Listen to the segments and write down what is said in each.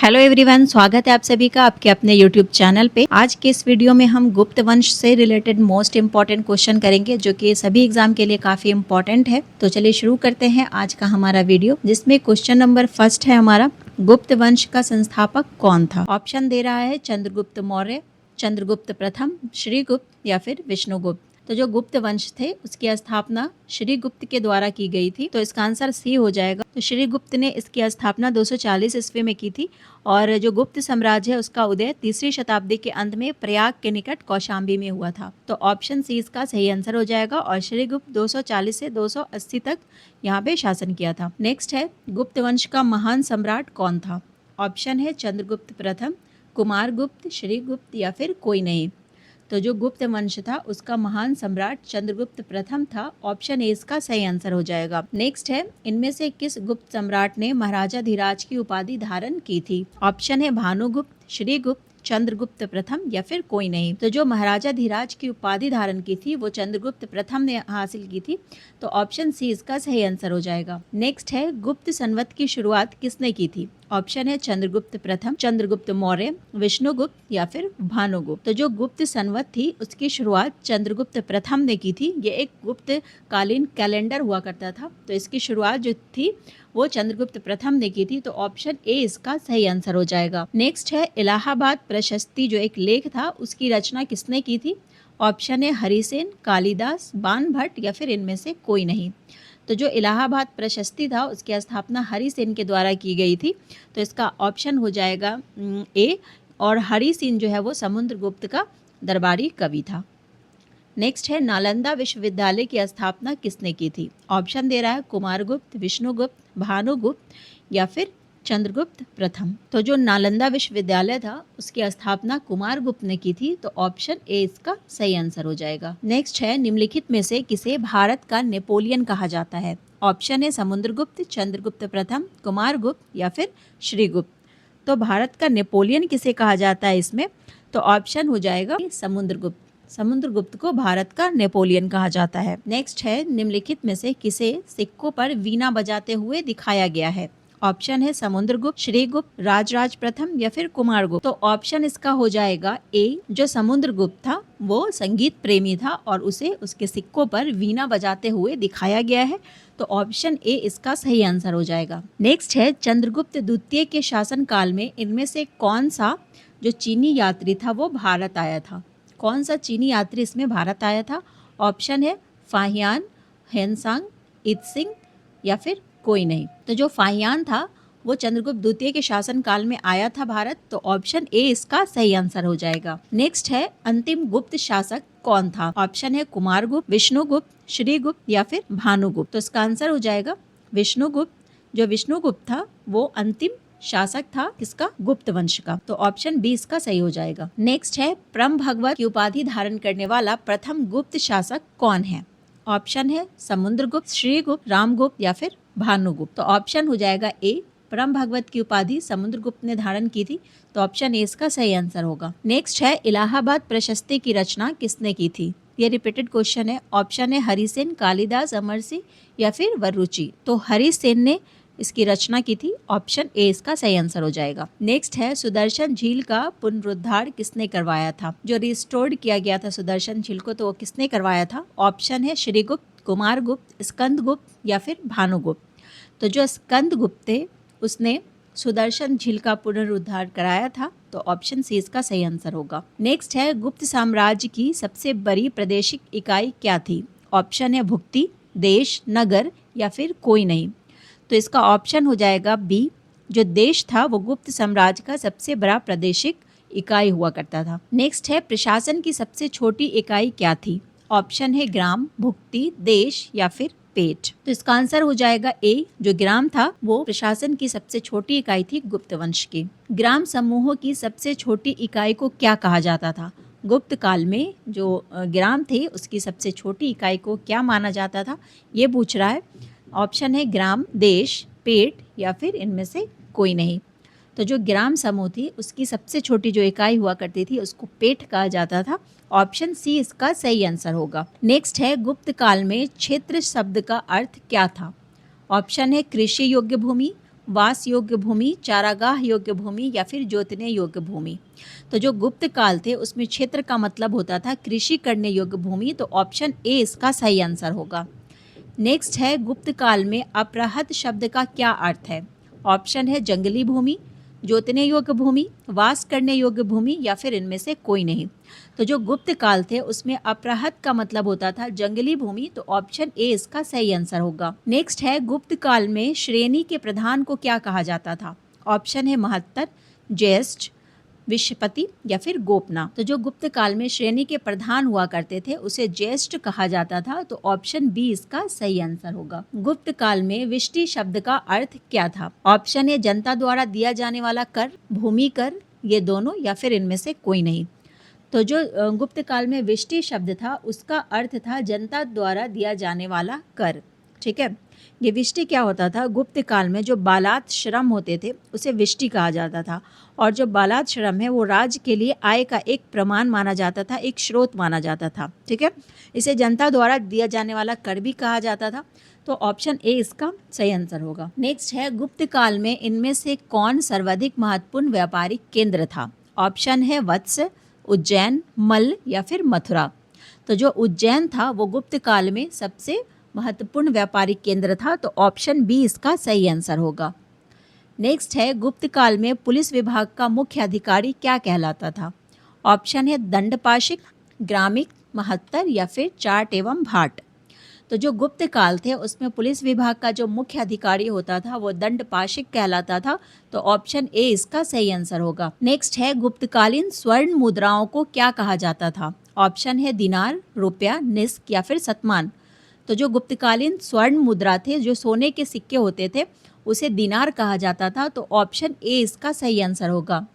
Hello everyone, स्वागत है आप सभी का आपके अपने यूट्यूब चैनल पे। आज के इस वीडियो में हम गुप्त वंश से रिलेटेड मोस्ट इम्पॉर्टेंट क्वेश्चन करेंगे जो कि सभी एग्जाम के लिए काफी इम्पॉर्टेंट है। तो चलिए शुरू करते हैं आज का हमारा वीडियो, जिसमें क्वेश्चन नंबर फर्स्ट है हमारा, गुप्त वंश का संस्थापक कौन था। ऑप्शन दे रहा है चंद्रगुप्त मौर्य, चंद्रगुप्त प्रथम, श्रीगुप्त या फिर विष्णुगुप्त। तो जो गुप्त वंश थे उसकी स्थापना श्रीगुप्त के द्वारा की गई थी, तो इसका आंसर सी हो जाएगा। तो श्रीगुप्त ने इसकी स्थापना 240 ईस्वी में की थी और जो गुप्त साम्राज्य है उसका उदय तीसरी शताब्दी के अंत में प्रयाग के निकट कौशाम्बी में हुआ था। तो ऑप्शन सी इसका सही आंसर हो जाएगा और श्रीगुप्त 240 से 280 तक यहाँ पे शासन किया था। नेक्स्ट है, गुप्त वंश का महान सम्राट कौन था। ऑप्शन है चंद्रगुप्त प्रथम, कुमारगुप्त, श्रीगुप्त या फिर कोई नहीं। तो जो गुप्त वंश था उसका महान सम्राट चंद्रगुप्त प्रथम था। ऑप्शन ए इसका सही आंसर हो जाएगा। नेक्स्ट है, इनमें से किस गुप्त सम्राट ने महाराजा धीराज की उपाधि धारण की थी। ऑप्शन है भानुगुप्त, श्रीगुप्त, चंद्रगुप्त प्रथम या फिर कोई नहीं। तो जो महाराजा धीराज की उपाधि धारण की थी वो चंद्रगुप्त प्रथम ने हासिल की थी। तो ऑप्शन सी इसका सही आंसर हो जाएगा। नेक्स्ट है, गुप्त संवत की शुरुआत किसने की थी। ऑप्शन है चंद्रगुप्त प्रथम, चंद्रगुप्त मौर्य, विष्णुगुप्त या फिर भानुगुप्त। तो जो गुप्त संवत थी उसकी शुरुआत चंद्रगुप्त प्रथम ने की थी। ये एक गुप्त कालीन कैलेंडर हुआ करता था, तो इसकी शुरुआत जो थी वो चंद्रगुप्त प्रथम ने की थी। तो ऑप्शन ए इसका सही आंसर हो जाएगा। नेक्स्ट है, इलाहाबाद प्रशस्ति जो एक लेख था उसकी रचना किसने की थी। ऑप्शन है हरिसेन, कालिदास, बाणभट्ट या फिर इनमें से कोई नहीं। तो जो इलाहाबाद प्रशस्ति था उसकी स्थापना हरिसेन के द्वारा की गई थी। तो इसका ऑप्शन हो जाएगा ए, और हरिसेन जो है वो समुद्रगुप्त का दरबारी कवि था। नेक्स्ट है, नालंदा विश्वविद्यालय की स्थापना किसने की थी। ऑप्शन दे रहा है कुमारगुप्त, विष्णुगुप्त, भानुगुप्त या फिर चंद्रगुप्त प्रथम। तो जो नालंदा विश्वविद्यालय था उसकी स्थापना कुमारगुप्त ने की थी। तो ऑप्शन ए इसका सही आंसर हो जाएगा। नेक्स्ट है, निम्नलिखित में से किसे भारत का नेपोलियन कहा जाता है। ऑप्शन है समुद्रगुप्त, चंद्रगुप्त प्रथम, कुमारगुप्त या फिर श्रीगुप्त। तो भारत का नेपोलियन किसे कहा जाता है इसमें, तो ऑप्शन हो जाएगा समुद्रगुप्त। समुद्रगुप्त को भारत का नेपोलियन कहा जाता है। नेक्स्ट है, निम्नलिखित में से किसे सिक्कों पर वीणा बजाते हुए दिखाया गया है। ऑप्शन है समुद्रगुप्त, श्रीगुप्त, राजराज प्रथम या फिर कुमारगुप्त। तो ऑप्शन इसका हो जाएगा ए। जो समुद्रगुप्त था वो संगीत प्रेमी था और उसे उसके सिक्कों पर वीणा बजाते हुए दिखाया गया है। तो ऑप्शन ए इसका सही आंसर हो जाएगा। नेक्स्ट है, चंद्रगुप्त द्वितीय के शासन काल में इनमें से कौन सा जो चीनी यात्री था वो भारत आया था। कौन सा चीनी यात्री इसमें भारत आया था। ऑप्शन है फाहियान, हेनसांग, इत्सिंग या फिर कोई नहीं। तो जो फाहियान था वो चंद्रगुप्त द्वितीय के शासन काल में आया था भारत। तो ऑप्शन ए इसका सही आंसर हो जाएगा। नेक्स्ट है, अंतिम गुप्त शासक कौन था। ऑप्शन है कुमारगुप्त, विष्णुगुप्त, श्रीगुप्त या फिर भानुगुप्त। तो इसका आंसर हो जाएगा विष्णुगुप्त। जो विष्णुगुप्त था वो अंतिम शासक था किसका, गुप्त वंश का। तो ऑप्शन बी इसका सही हो जाएगा। नेक्स्ट है, परम भगवत की उपाधि धारण करने वाला प्रथम गुप्त शासक कौन है। ऑप्शन है समुद्रगुप्त, श्रीगुप्त, रामगुप्त या फिर भानुगुप्त। तो ऑप्शन हो जाएगा ए, परम भगवत की उपाधि समुद्रगुप्त ने धारण की थी। तो ऑप्शन ए इसका सही आंसर होगा। नेक्स्ट है, इलाहाबाद प्रशस्ति की रचना किसने की थी। ये रिपीटेड क्वेश्चन है। ऑप्शन है हरिसेन, कालिदास, अमरसिंह या फिर वरुचि। तो हरिसेन ने इसकी रचना की थी। ऑप्शन ए इसका सही आंसर हो जाएगा। नेक्स्ट है, सुदर्शन झील का पुनरुद्धार किसने करवाया था। जो रिस्टोर्ड किया गया था सुदर्शन झील को, तो वो किसने करवाया था। ऑप्शन है श्रीगुप्त, कुमारगुप्त, स्कंदगुप्त या फिर भानुगुप्त। तो जो स्कंदगुप्त थे उसने सुदर्शन झील का पुनरुद्धार कराया था। तो ऑप्शन सी इसका सही आंसर होगा। नेक्स्ट है, गुप्त साम्राज्य की सबसे बड़ी प्रादेशिक इकाई क्या थी। ऑप्शन है भुक्ति, देश, नगर या फिर कोई नहीं। तो इसका ऑप्शन हो जाएगा बी। जो देश था वो गुप्त साम्राज्य का सबसे बड़ा प्रादेशिक इकाई हुआ करता था। नेक्स्ट है, प्रशासन की सबसे छोटी इकाई क्या थी। ऑप्शन है ग्राम, भुक्ति, देश या फिर पेट। तो इसका आंसर हो जाएगा ए। जो ग्राम था वो प्रशासन की सबसे छोटी इकाई थी गुप्त वंश की। ग्राम समूहों की सबसे छोटी इकाई को क्या कहा जाता था। गुप्त काल में जो ग्राम थे उसकी सबसे छोटी इकाई को क्या माना जाता था, ये पूछ रहा है। ऑप्शन है ग्राम, देश, पेट या फिर इनमें से कोई नहीं। तो जो ग्राम समूह थी उसकी सबसे छोटी जो इकाई हुआ करती थी उसको पेट कहा जाता था। ऑप्शन सी इसका सही आंसर होगा। नेक्स्ट है, गुप्त काल में क्षेत्र शब्द का अर्थ क्या था। ऑप्शन है कृषि योग्य भूमि, वास योग्य भूमि, चारागाह योग्य भूमि या फिर जोतने योग्य भूमि। तो जो गुप्त काल थे उसमें क्षेत्र का मतलब होता था कृषि करने योग्य भूमि, तो ऑप्शन ए इसका सही आंसर होगा। नेक्स्ट है गुप्त काल में अपराहत शब्द का क्या अर्थ है? ऑप्शन है जंगली भूमि, जोतने योग्य भूमि, वास करने योग्य भूमि या फिर इनमें से कोई नहीं। तो जो गुप्त काल थे उसमें अपराहत का मतलब होता था जंगली भूमि, तो ऑप्शन ए इसका सही आंसर होगा। नेक्स्ट है गुप्त काल में श्रेणी के प्रधान को क्या कहा जाता था? ऑप्शन है महत्तर, ज्येष्ठ, विश्वपति या फिर गोपना। तो जो गुप्त काल में श्रेणी के प्रधान हुआ करते थे उसे ज्येष्ठ कहा जाता था, तो ऑप्शन बी इसका सही आंसर होगा। गुप्त काल में विष्टि शब्द का अर्थ क्या था? ऑप्शन ए जनता द्वारा दिया जाने वाला कर, भूमि कर, ये दोनों या फिर इनमें से कोई नहीं। तो जो गुप्त काल में विष्टि शब्द था उसका अर्थ था जनता द्वारा दिया जाने वाला कर। ठीक है, ये विष्टि क्या होता था? गुप्त काल में जो बालात श्रम होते थे उसे विष्टि कहा जाता था, और जो बालात श्रम है वो राज्य के लिए आय का एक प्रमाण माना जाता था, एक स्रोत माना जाता था। ठीक है, इसे जनता द्वारा दिया जाने वाला कर भी कहा जाता था, तो ऑप्शन ए इसका सही आंसर होगा। नेक्स्ट है गुप्त काल में इनमें से कौन सर्वाधिक महत्वपूर्ण व्यापारिक केंद्र था? ऑप्शन है वत्स, उज्जैन, मल्ल या फिर मथुरा। तो जो उज्जैन था वो गुप्त काल में सबसे महत्वपूर्ण व्यापारिक केंद्र था, तो ऑप्शन बी इसका सही आंसर होगा। नेक्स्ट है गुप्त काल में पुलिस विभाग का मुख्य अधिकारी क्या कहलाता था? ऑप्शन है दंडपाशिक, ग्रामिक, महत्तर या फिर चाट एवं भाट। तो जो गुप्त काल थे उसमें पुलिस विभाग का जो मुख्य अधिकारी होता था वो दंडपाशिक कहलाता था, तो ऑप्शन ए इसका सही आंसर होगा। नेक्स्ट है गुप्तकालीन स्वर्ण मुद्राओं को क्या कहा जाता था? ऑप्शन है दिनार, रुपया, निस्क या फिर शतमान। तो जो गुप्तकालीन स्वर्ण मुद्रा थे, जो सोने के सिक्के होते थे, उसे दिनार कहा जाता था, तो ऑप्शन ए इसका सही आंसर होगा।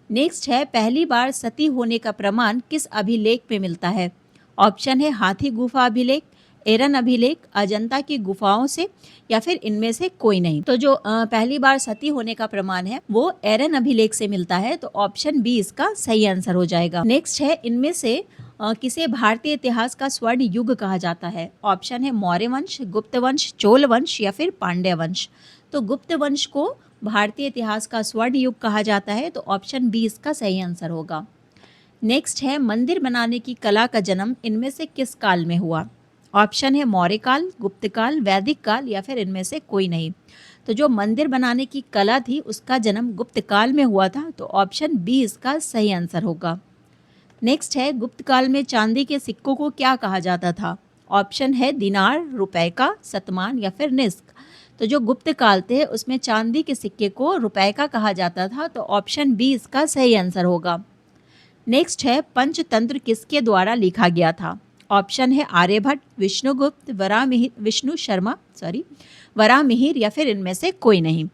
नेक्स्ट है पहली बार सती होने का प्रमाण किस अभिलेख में मिलता है? ऑप्शन है हाथी गुफा अभिलेख, एरन अभिलेख, अजंता की गुफाओं से या फिर इनमें से कोई नहीं। तो जो पहली बार सती होने का प्रमाण है वो एरन अभिलेख से मिलता है, तो ऑप्शन बी इसका सही आंसर हो जाएगा। नेक्स्ट है इनमें से किसे भारतीय इतिहास का स्वर्ण युग कहा जाता है? ऑप्शन है मौर्य वंश, गुप्त वंश, चोल वंश या फिर पांड्य वंश। तो गुप्त वंश को भारतीय इतिहास का स्वर्ण युग कहा जाता है, तो ऑप्शन बी इसका सही आंसर होगा। नेक्स्ट है मंदिर बनाने की कला का जन्म इनमें से किस काल में हुआ? ऑप्शन है मौर्य काल, गुप्त काल, वैदिक काल या फिर इनमें से कोई नहीं। तो जो मंदिर बनाने की कला थी उसका जन्म गुप्त काल में हुआ था, तो ऑप्शन बी इसका सही आंसर होगा। नेक्स्ट है गुप्त काल में चांदी के सिक्कों को क्या कहा जाता था? ऑप्शन है दिनार, रुपए का, शतमान या फिर निस्क। तो जो गुप्त काल थे उसमें चांदी के सिक्के को रुपए का कहा जाता था, तो ऑप्शन बी इसका सही आंसर होगा। नेक्स्ट है पंचतंत्र किसके द्वारा लिखा गया था? ऑप्शन है आर्यभट्ट, विष्णुगुप्त, वरामिहिर या फिर इनमें से कोई नहीं।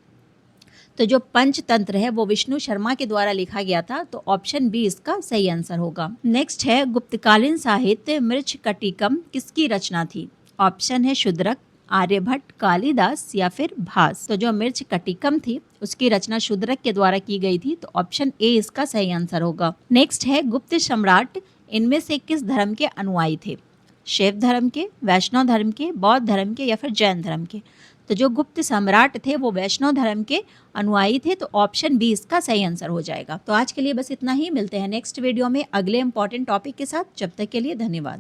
तो जो पंचतंत्र है वो विष्णु शर्मा के द्वारा लिखा गया था, तो ऑप्शन बी इसका सही आंसर होगा। नेक्स्ट है गुप्तकालीन साहित्य मृच्छकटिकम किसकी रचना थी? ऑप्शन है शूद्रक, आर्यभट्ट, कालिदास या फिर भास। तो जो मृच्छकटिकम थी उसकी रचना शूद्रक के द्वारा की गई थी, तो ऑप्शन ए इसका सही आंसर होगा। नेक्स्ट है गुप्त सम्राट इनमें से किस धर्म के अनुयायी थे? शैव धर्म के, वैष्णव धर्म के, बौद्ध धर्म के या फिर जैन धर्म के। तो जो गुप्त सम्राट थे वो वैष्णव धर्म के अनुयायी थे, तो ऑप्शन बी इसका सही आंसर हो जाएगा। तो आज के लिए बस इतना ही, मिलते हैं नेक्स्ट वीडियो में अगले इंपॉर्टेंट टॉपिक के साथ। जब तक के लिए धन्यवाद।